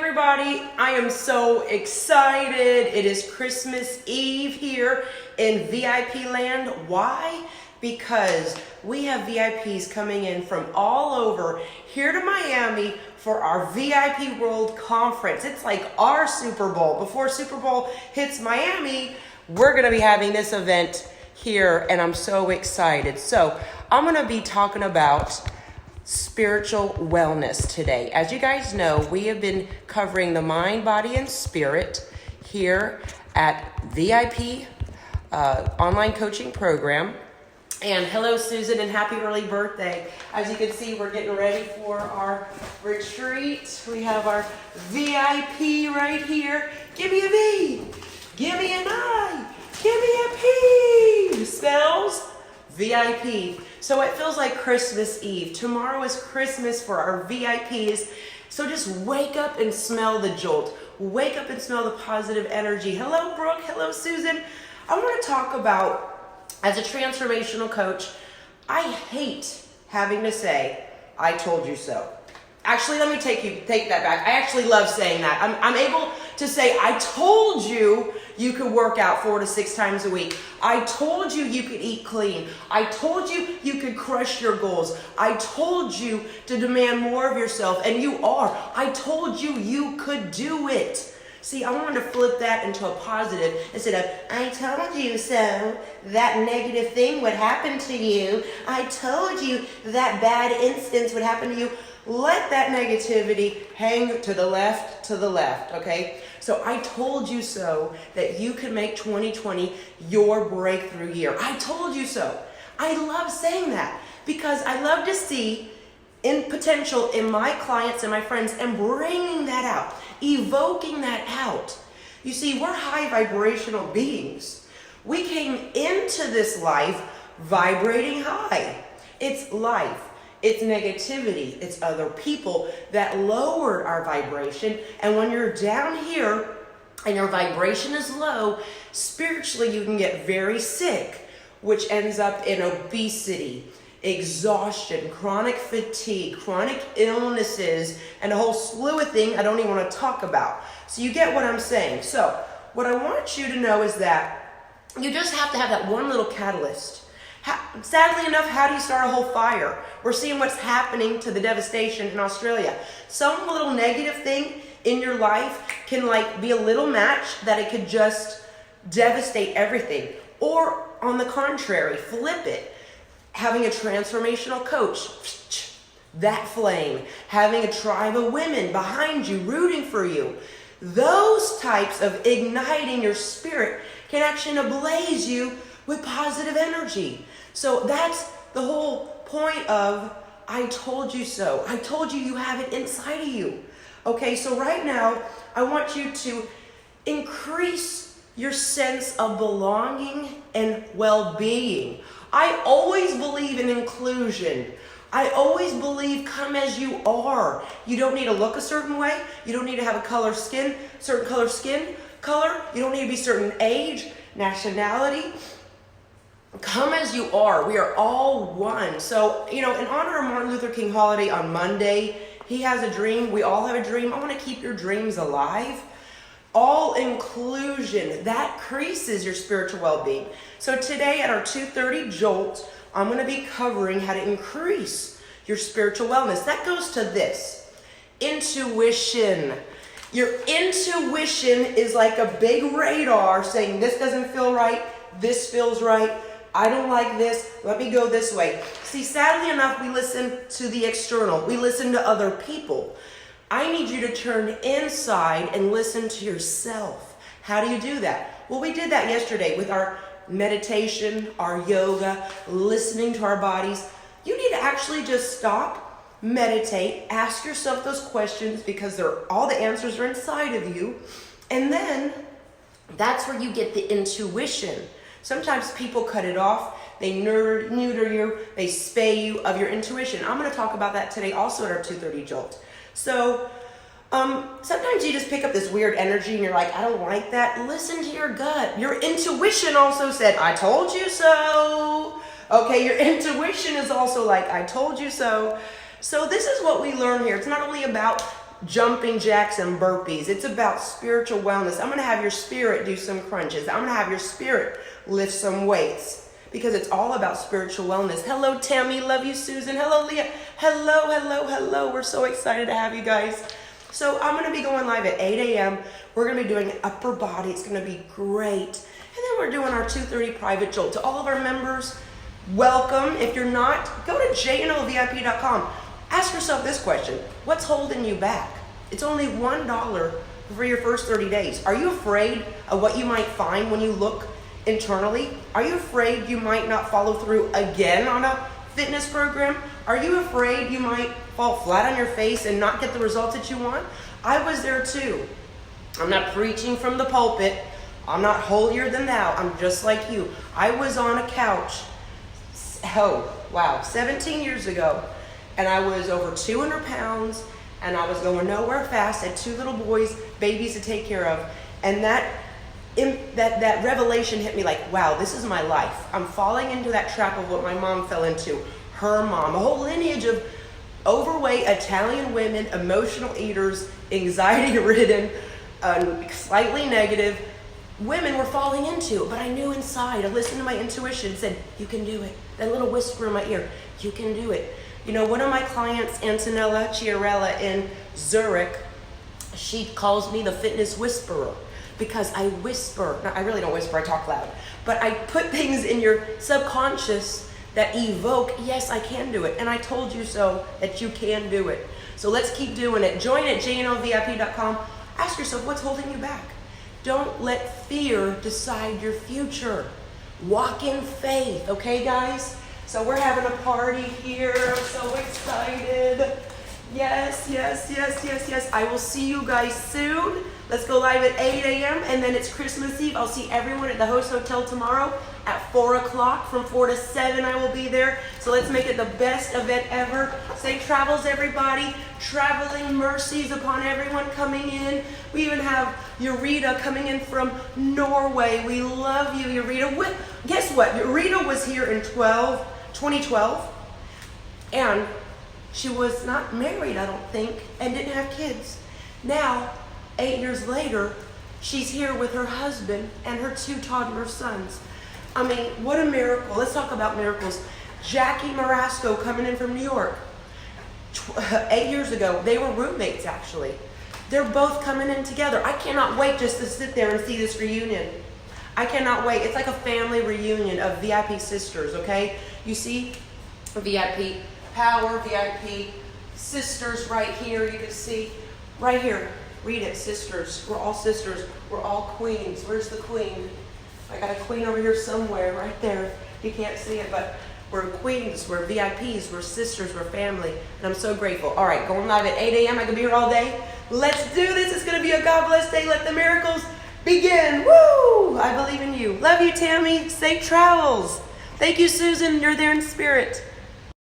everybody. I am so excited. It is Christmas Eve here in VIP land. Why? Because we have VIPs coming in from all over here to Miami for our VIP World Conference. It's like our Super Bowl. Before Super Bowl hits Miami, we're going to be having this event here, and I'm so excited. So I'm going to be talking about spiritual wellness today. As you guys know, we have been covering the mind, body, and spirit here at VIP online coaching program. And hello, Susan, and happy early birthday. As you can see, we're getting ready for our retreat. We have our VIP right here. Give me a V. Give me an I. Give me a P. Spells VIP. So it feels like Christmas Eve. Tomorrow is Christmas for our VIPs. So just wake up and smell the jolt. Wake up and smell the positive energy. Hello, Brooke. Hello, Susan. I want to talk about, as a transformational coach, I hate having to say, I told you so. Actually, let me take that back. I actually love saying that. I'm able to say, I told you you could work out 4 to 6 times a week. I told you you could eat clean. I told you you could crush your goals. I told you to demand more of yourself, and you are. I told you you could do it. See, I wanted to flip that into a positive instead of, I told you so, that negative thing would happen to you. I told you that bad instance would happen to you. Let that negativity hang to the left, okay? So I told you so that you could make 2020 your breakthrough year. I told you so. I love saying that because I love to see in potential in my clients and my friends and bringing that out, evoking that out. You see, we're high vibrational beings. We came into this life vibrating high. It's life. It's negativity, it's other people that lowered our vibration. And when you're down here and your vibration is low, spiritually you can get very sick, which ends up in obesity, exhaustion, chronic fatigue, chronic illnesses, and a whole slew of things I don't even want to talk about. So you get what I'm saying. So what I want you to know is that you just have to have that one little catalyst. Sadly enough, how do you start a whole fire? We're seeing what's happening to the devastation in Australia. Some little negative thing in your life can be a little match that it could just devastate everything. Or on the contrary, flip it. Having a transformational coach, that flame. Having a tribe of women behind you, rooting for you. Those types of igniting your spirit can actually ablaze you with positive energy. So that's the whole point of I told you so. I told you have it inside of you. Okay, so right now, I want you to increase your sense of belonging and well-being. I always believe in inclusion. I always believe come as you are. You don't need to look a certain way. You don't need to have a certain color skin color. You don't need to be certain age, nationality. Come as you are. We are all one. So, in honor of Martin Luther King holiday on Monday, he has a dream. We all have a dream. I want to keep your dreams alive. All inclusion, that increases your spiritual well-being. So today at our 2:30 Jolt, I'm going to be covering how to increase your spiritual wellness. That goes to this, intuition. Your intuition is like a big radar saying this doesn't feel right, this feels right, I don't like this, let me go this way. See, sadly enough, we listen to the external. We listen to other people. I need you to turn inside and listen to yourself. How do you do that? Well, we did that yesterday with our meditation, our yoga, listening to our bodies. You need to actually just stop, meditate, ask yourself those questions because all the answers are inside of you. And then that's where you get the intuition. Sometimes people cut it off, they neuter you, they spay you of your intuition. I'm going to talk about that today also at our 2:30 Jolt. So sometimes you just pick up this weird energy and you're like, I don't like that. Listen to your gut. Your intuition also said, I told you so. Okay, your intuition is also like, I told you so. So this is what we learn here. It's not only about jumping jacks and burpees. It's about spiritual wellness. I'm going to have your spirit do some crunches. I'm going to have your spirit lift some weights because it's all about spiritual wellness. Hello, Tammy. Love you, Susan. Hello, Leah. Hello, hello, hello. We're so excited to have you guys. So I'm going to be going live at 8 a.m. We're going to be doing upper body. It's going to be great. And then we're doing our 2:30 private jolt. To all of our members, welcome. If you're not, go to jnlvip.com. Ask yourself this question. What's holding you back? It's only $1 for your first 30 days. Are you afraid of what you might find when you look internally? Are you afraid you might not follow through again on a fitness program? Are you afraid you might fall flat on your face and not get the results that you want? I was there too. I'm not preaching from the pulpit. I'm not holier than thou. I'm just like you. I was on a couch, 17 years ago. And I was over 200 pounds, and I was going nowhere fast. I had 2 little boys, babies to take care of. And that revelation hit me like, wow, this is my life. I'm falling into that trap of what my mom fell into. Her mom, a whole lineage of overweight Italian women, emotional eaters, anxiety-ridden, slightly negative women were falling into. But I knew inside, I listened to my intuition, said, you can do it. That little whisper in my ear, you can do it. You know, one of my clients, Antonella Chiarella in Zurich, she calls me the fitness whisperer because I whisper. Now, I really don't whisper, I talk loud. But I put things in your subconscious that evoke, yes, I can do it. And I told you so that you can do it. So let's keep doing it. Join at jnlvip.com. Ask yourself, what's holding you back? Don't let fear decide your future. Walk in faith, okay, guys? So we're having a party here. I'm so excited. Yes, yes, yes, yes, yes. I will see you guys soon. Let's go live at 8 a.m. And then it's Christmas Eve. I'll see everyone at the Host Hotel tomorrow at 4 o'clock. From 4 to 7, I will be there. So let's make it the best event ever. Safe travels, everybody. Traveling mercies upon everyone coming in. We even have Eureka coming in from Norway. We love you, Eureka. Guess what? Eureka was here in 2012, and she was not married, I don't think, and didn't have kids. Now, 8 years later, she's here with her husband and her 2 toddler sons. I mean, what a miracle. Let's talk about miracles. Jackie Marasco coming in from New York. 8 years ago, they were roommates, actually. They're both coming in together. I cannot wait just to sit there and see this reunion. I cannot wait. It's like a family reunion of VIP sisters, okay? You see VIP power, VIP sisters right here. You can see right here. Read it, sisters. We're all sisters. We're all queens. Where's the queen? I got a queen over here somewhere, right there. You can't see it, but we're queens. We're VIPs. We're sisters. We're family. And I'm so grateful. All right, going live at 8 a.m. I could be here all day. Let's do this. It's going to be a God bless day. Let the miracles begin. Woo! I believe in you. Love you, Tammy. Safe travels. Thank you, Susan. You're there in spirit.